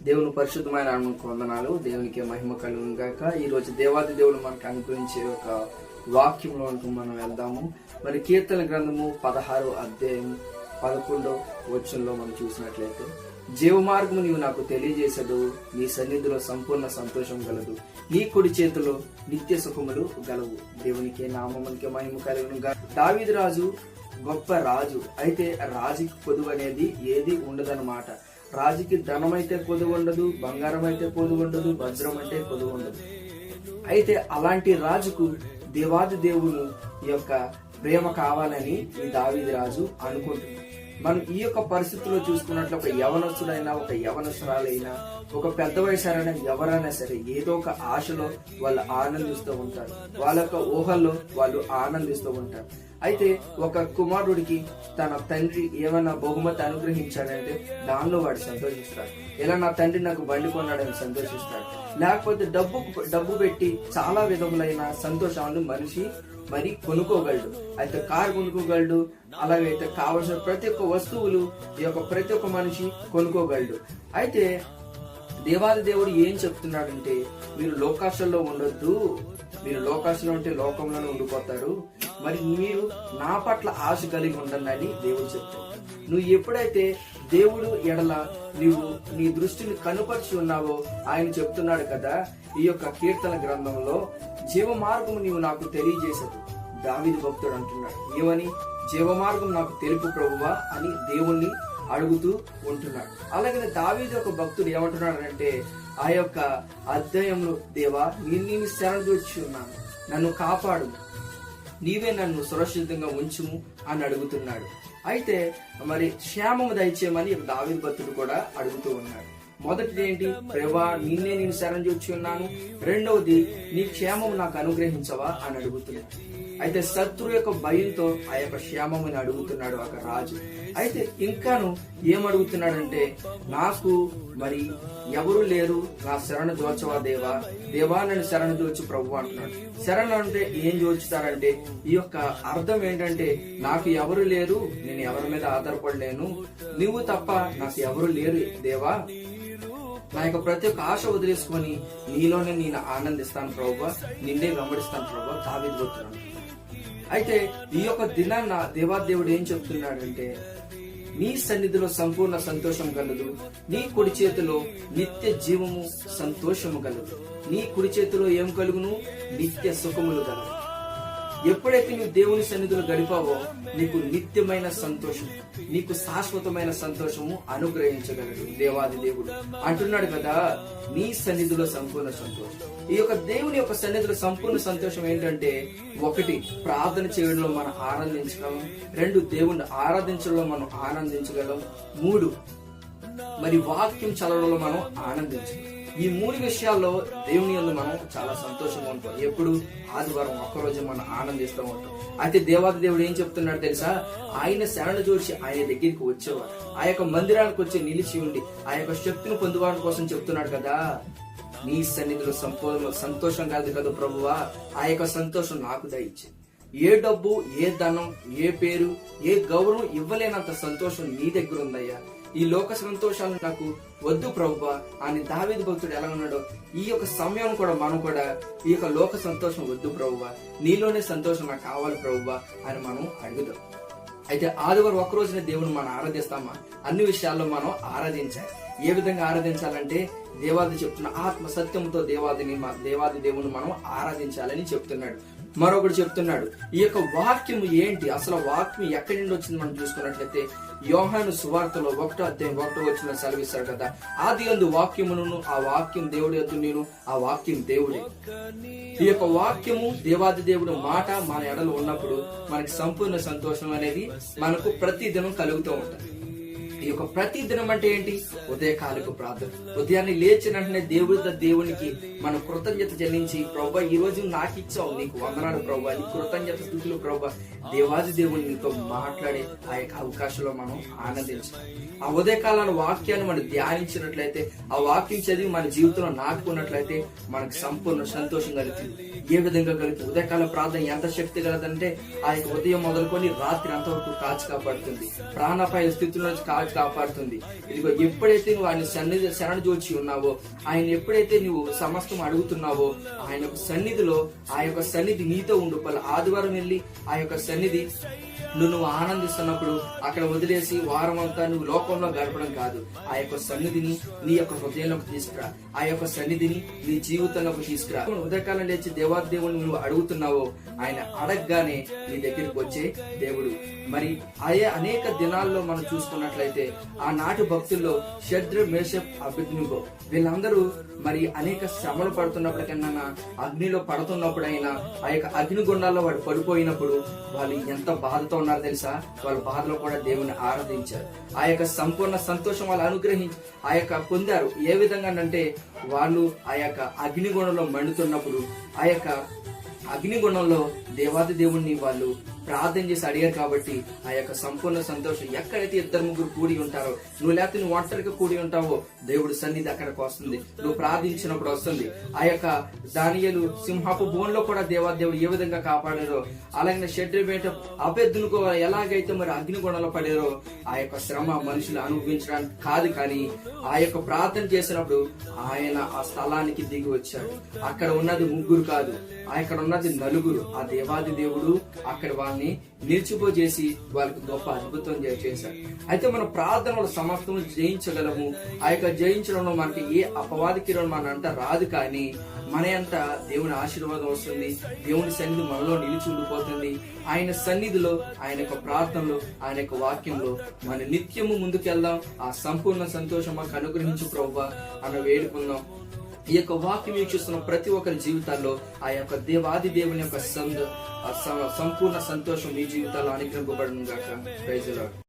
దేవుని పరిశుద్ధమైన నామమునకు వందనాలు. దేవునికి మహిమ కలుగును గాక. ఈ రోజు దేవాది దేవుడు మనకు అనుగ్రహించే ఒక వాక్యంలో మనం వెళ్దాము. మరి కీర్తన గ్రంథము 16వ అధ్యాయం 11వ వచనంలో మనం చూసినట్లయితే, జీవ మార్గము నీవు నాకు తెలియజేసదు, నీ సన్నిధిలో సంపూర్ణ సంతోషం గలదు, నీ కుడి చేతిలో నిత్య సుఖములు గలవు. దేవునికి నామమునికి మహిమ కలుగును గాక. దావీదు రాజు గొప్ప రాజు. అయితే రాజుకి పొదువు అనేది ఏది ఉండదన్నమాట. రాజుకి ధనం అయితే పొదువు ఉండదు, బంగారం అయితే పొదువు ఉండదు, వజ్రం అంటే పొదువు ఉండదు. అయితే అలాంటి రాజుకు దేవాది దేవుని యొక్క ప్రేమ కావాలని ఈ దావీదు రాజు అనుకుంటున్నాడు. మనం ఈ యొక్క పరిస్థితుల్లో చూసుకున్నట్లు ఒక యవనస్తుడైనా, ఒక యవనస్తురాలైనా, ఒక పెద్ద వయసారైనా ఎవరైనా సరే ఏదో ఒక ఆశలో వాళ్ళు ఆనందిస్తూ ఉంటారు. వాళ్ళ యొక్క ఊహల్లో వాళ్ళు ఆనందిస్తూ ఉంటారు. అయితే ఒక కుమారుడికి తన తండ్రి ఏమైనా బహుమతి అనుగ్రహించాడంటే దానిలో వాడు సంతోషిస్తాడు. ఇలా నా తండ్రి నాకు బండి కొన్నాడని సంతోషిస్తాడు. లేకపోతే డబ్బు పెట్టి చాలా విధములైన సంతోషాలను మనిషి మరి కొనుక్కోగలడు. అయితే కారు కొనుక్కోగలడు, అలాగైతే కావలసిన ప్రతి ఒక్క వస్తువులు ఈ యొక్క ప్రతి ఒక్క మనిషి కొనుక్కోగలడు. అయితే దేవాది దేవుడు ఏం చెప్తున్నాడంటే, మీరు లోకాశల్లో ఉండొద్దు, మీరు లోకాశలో ఉంటే లోకంలోనే ఉండిపోతారు, మరి మీరు నా పట్ల ఆశ కలిగి ఉండండి అని దేవుడు చెప్తాడు. నువ్వు ఎప్పుడైతే దేవుడు ఎడల నీవు నీ దృష్టిని కనుపరిచి ఉన్నావో ఆయన చెప్తున్నాడు కదా ఈ యొక్క కీర్తన గ్రంథంలో, జీవ మార్గము నీవు నాకు తెలియజేసదు. దావీదు భక్తుడు అంటున్నాడు, ఏమని? జీవ మార్గం నాకు తెలుపు ప్రభువా అని దేవుణ్ణి అడుగుతూ ఉంటున్నాడు. అలాగే దావీదు ఒక భక్తుడు ఏమంటున్నాడంటే, ఆ యొక్క అధ్యాయంలో, దేవా నేను శరణుజొచ్చి ఉన్నాను, నన్ను కాపాడు, నీవే నన్ను సురక్షితంగా ఉంచుము అని అడుగుతున్నాడు. అయితే మరి క్షేమము దయచేయమని దావీదు భక్తుడు కూడా అడుగుతూ ఉన్నాడు. మొదటిది ఏంటి? ప్రభా నిన్నే నేను శరణుజొచ్చి ఉన్నాను. రెండవది, నీ క్షేమము నాకు అనుగ్రహించవా అని అడుగుతున్నాడు. అయితే శత్రు యొక్క భయంతో ఆ యొక్క క్షేమముని అడుగుతున్నాడు ఒక రాజు. అయితే ఇంకాను ఏమడుగుతున్నాడంటే, నాకు మరి ఎవరు లేరు, నా శరణు జోచవా దేవా, దేవా నన్ను శరణు జోచు ప్రభు అంటున్నాడు. శరణు అంటే ఏం జోచుతారంటే ఈ యొక్క అర్థం ఏంటంటే, నాకు ఎవరు లేరు, నేను ఎవరి మీద ఆధారపడలేను, నువ్వు తప్ప నాకు ఎవరు లేరు దేవా, నా యొక్క ప్రతి ఒక్క ఆశ వదిలేసుకొని నీలోనే నేను ఆనందిస్తాను ప్రభువా, నిన్నే వెంబడిస్తాను ప్రభువా దావీదు భక్తుడు. అయితే ఈ యొక్క దినాన్న దేవాదేవుడు ఏం చెప్తున్నాడంటే, నీ సన్నిధిలో సంపూర్ణ సంతోషం కలదు, నీ కుడి చేతిలో నిత్య జీవము సంతోషము కలదు, నీ కుడి చేతిలో ఏం కలుగును? నిత్య సుఖములు కలదు. ఎప్పుడైతే నువ్వు దేవుని సన్నిధిలో గడిపావో నీకు నిత్యమైన సంతోషం, నీకు శాశ్వతమైన సంతోషము అనుగ్రహించగలడు దేవాది దేవుడు అంటున్నాడు కదా. నీ సన్నిధిలో సంపూర్ణ సంతోషం. ఈ యొక్క దేవుని యొక్క సన్నిధిలో సంపూర్ణ సంతోషం ఏంటంటే, ఒకటి, ప్రార్థన చేయడంలో మనం ఆనందించగలం. రెండు, దేవుణ్ణి ఆరాధించడంలో మనం ఆనందించగలం. మూడు, మరి వాక్యం చదవడంలో మనం ఆనందించగలం. ఈ మూడు విషయాల్లో దేవుని యందు మనం చాలా సంతోషంగా ఉంటాం. ఎప్పుడు? ఆదివారం ఒక్కరోజు మనం ఆనందిస్తూ ఉంటాం. అయితే దేవాది దేవుడు ఏం చెప్తున్నాడు తెలుసా? ఆయన శరణ జోడిచి ఆయన దగ్గరికి వచ్చేవాడు, ఆ యొక్క మందిరానికి వచ్చి నిలిచి ఉండి ఆ యొక్క శక్తిని పొందుకోవడం కోసం చెప్తున్నాడు కదా, నీ సన్నిధిలో సంపూర్ణ సంతోషం కాదు కదా ప్రభువా, ఆ యొక్క సంతోషం నాకు దయచే. ఏ డబ్బు, ఏ ధనం, ఏ పేరు, ఏ గౌరవం ఇవ్వలేనంత సంతోషం నీ దగ్గర ఉందయ్యా. ఈ లోక సంతోషాలు నాకు వద్దు ప్రభువా అని దావీదు భక్తుడు ఎలా ఉన్నాడో, ఈ యొక్క సమయం కూడా మనం కూడా ఈ యొక్క లోక సంతోషం వద్దు ప్రభువా, నీలోనే సంతోషం నాకు కావాలి ప్రభువా అని మనం అడుగుదాం. అయితే ఆదివారం ఒక్క రోజునే దేవుని మనం ఆరాధిస్తామా? అన్ని విషయాల్లో మనం ఆరాధించాలి. ఏ విధంగా ఆరాధించాలంటే, దేవాది చెప్తున్న ఆత్మ సత్యంతో దేవాది దేవుని మనం ఆరాధించాలని చెప్తున్నాడు. మరొకటి చెప్తున్నాడు, ఈ యొక్క వాక్యం ఏంటి, అసలు వాక్యం ఎక్కడి నుండి వచ్చింది మనం చూసుకున్నట్లయితే, యోహాను సువార్తలో 1వ అధ్యాయం 1వ వచనం సెలవిస్తాడు కదా, ఆది యందు వాక్యమును, ఆ వాక్యం దేవుడి యొద్ద నేను, ఆ వాక్యం దేవుడే. ఈ యొక్క వాక్యము దేవాది దేవుడు మాట మన ఎడలో ఉన్నప్పుడు మనకి సంపూర్ణ సంతోషం అనేది మనకు ప్రతి దినం కలుగుతూ ఉంటుంది. ఈ యొక్క ప్రతి దినం అంటే ఏంటి? ఉదయకాలకు ప్రార్థన. ఉదయాన్నే లేచిన వెంటనే దేవునికి మనం కృతజ్ఞత చెల్లించి, ప్రభువా ఈ రోజు నాకు ఇచ్చావు, నీకు వందనాలు ప్రభువా, నీ కృతజ్ఞత స్థుతులు ప్రభువా, దేవాది దేవుని నీతో మాట్లాడే ఆ యొక్క అవకాశంలో మనం ఆనందించాలి. ఆ ఉదయకాలాల వాక్యాన్ని మనం ధ్యానించినట్లయితే, ఆ వాక్యం చదివి మన జీవితంలో నాటుకున్నట్లయితే మనకు సంపూర్ణ సంతోషం కలుగుతుంది. ఏ విధంగా కలుగుతుంది? ఉదయకాల ప్రార్థన ఎంత శక్తి కలదంటే, ఆ యొక్క ఉదయం మొదలుకొని రాత్రి అంతవరకు కాచి కాపాడుతుంది. ప్రాణాపాయ స్థితిలో నుంచి కాచి కాపాడుతుంది. ఇదిగో ఎప్పుడైతే నువ్వు ఆయన సన్నిధి శరణజోచి ఉన్నావో, ఆయన ఎప్పుడైతే నువ్వు సమస్తం అడుగుతున్నావో, ఆయన యొక్క సన్నిధిలో ఆ యొక్క సన్నిధి నీతో ఉండు. ఆదివారం వెళ్ళి ఆ యొక్క సన్నిధి నువ్వు ఆనందిస్తున్నప్పుడు అక్కడ వదిలేసి వారం అంతా నువ్వు లోకంలో గడపడం కాదు. ఆ యొక్క సన్నిధిని నీ యొక్క హృదయంలోకి తీసుకురా, ఆ యొక్క సన్నిధిని నీ జీవితంలోకి తీసుకురా. ఉదయకాలం లేచి దేవాదేవుని నువ్వు అడుగుతున్నావో, ఆయన అడగగానే నీ దగ్గరికి వచ్చే దేవుడు. మరి అదే అనేక దినాల్లో మనం చూసుకున్నట్లయితే ఆనాటి భక్తుల్లో షద్రక్ మేషక్ అబేద్నెగో వీళ్ళందరూ మరి అనేక శ్రమలు పడుతున్నప్పటికన్నా, అగ్నిలో పడుతున్నప్పుడైనా, ఆ యొక్క అగ్నిగుండాల్లో వాడు పడిపోయినప్పుడు వాళ్ళు ఎంత బాధతో ఉన్నారు తెలుసా? వాళ్ళ బాధలో కూడా దేవుని ఆరాధించారు. ఆ యొక్క సంపూర్ణ సంతోషం వాళ్ళు అనుగ్రహించి ఆ యొక్క పొందారు. ఏ విధంగా అంటే వాళ్ళు ఆ యొక్క అగ్నిగుండంలో మండుతున్నప్పుడు ఆ యొక్క అగ్నిగుండంలో దేవాది దేవుణ్ణి వాళ్ళు ప్రార్థన చేసి అడిగారు కాబట్టి ఆ యొక్క సంపూర్ణ సంతోషం ఎక్కడైతే ఇద్దరు ముగ్గురు కూడి ఉంటారో, నువ్వు లేకపోతే నువ్వు ఒంటరిగా కూడి ఉంటావో దేవుడు సన్నిధి అక్కడికి వస్తుంది. నువ్వు ప్రార్థించినప్పుడు వస్తుంది. ఆ యొక్క దానియేలు సింహపు బోన్లో కూడా దేవాదేవుడు ఏ విధంగా కాపాడారో, అలాగే షడ్రక్ మేషక్ అబేద్నెగో ఎలాగైతే మరి అగ్నిగుండంలో పడారో, ఆ యొక్క శ్రమ మనుషులు అనుభవించడానికి కాదు, కానీ ఆ యొక్క ప్రార్థన చేసినప్పుడు ఆయన ఆ స్థలానికి దిగి వచ్చాడు. అక్కడ ఉన్నది ముగ్గురు కాదు, అక్కడ ఉన్నది నలుగురు. ఆ దేవాది దేవుడు అక్కడ వాళ్ళని నిలిచిపోజేసి వాళ్ళకి గొప్ప అద్భుతం చేశారు. అయితే మన ప్రార్థనలు సమస్తం జయించగలము. ఆ యొక్క జయించడంలో మనకి ఏ అపవాది కిరణం మన అంట రాదు, కానీ మన అంట దేవుని ఆశీర్వాదం వస్తుంది. దేవుని సన్నిధి మనలో నిలిచి ఉండిపోతుంది. ఆయన సన్నిధిలో, ఆయన యొక్క ప్రార్థనలో, ఆయన యొక్క వాక్యంలో మన నిత్యము ముందుకెళ్దాం. ఆ సంపూర్ణ సంతోషం మాకు అనుగ్రహించు ప్రభువా అన్న వేడుకుందాం. ఈ యొక్క వాక్యం వీక్షిస్తున్న ప్రతి ఒక్కరి జీవితాల్లో ఆ యొక్క దేవాది దేవుని యొక్క సంపూర్ణ సంతోషం మీ జీవితాల్లో అనుగ్రహింపబడును గాక. Praise the lord.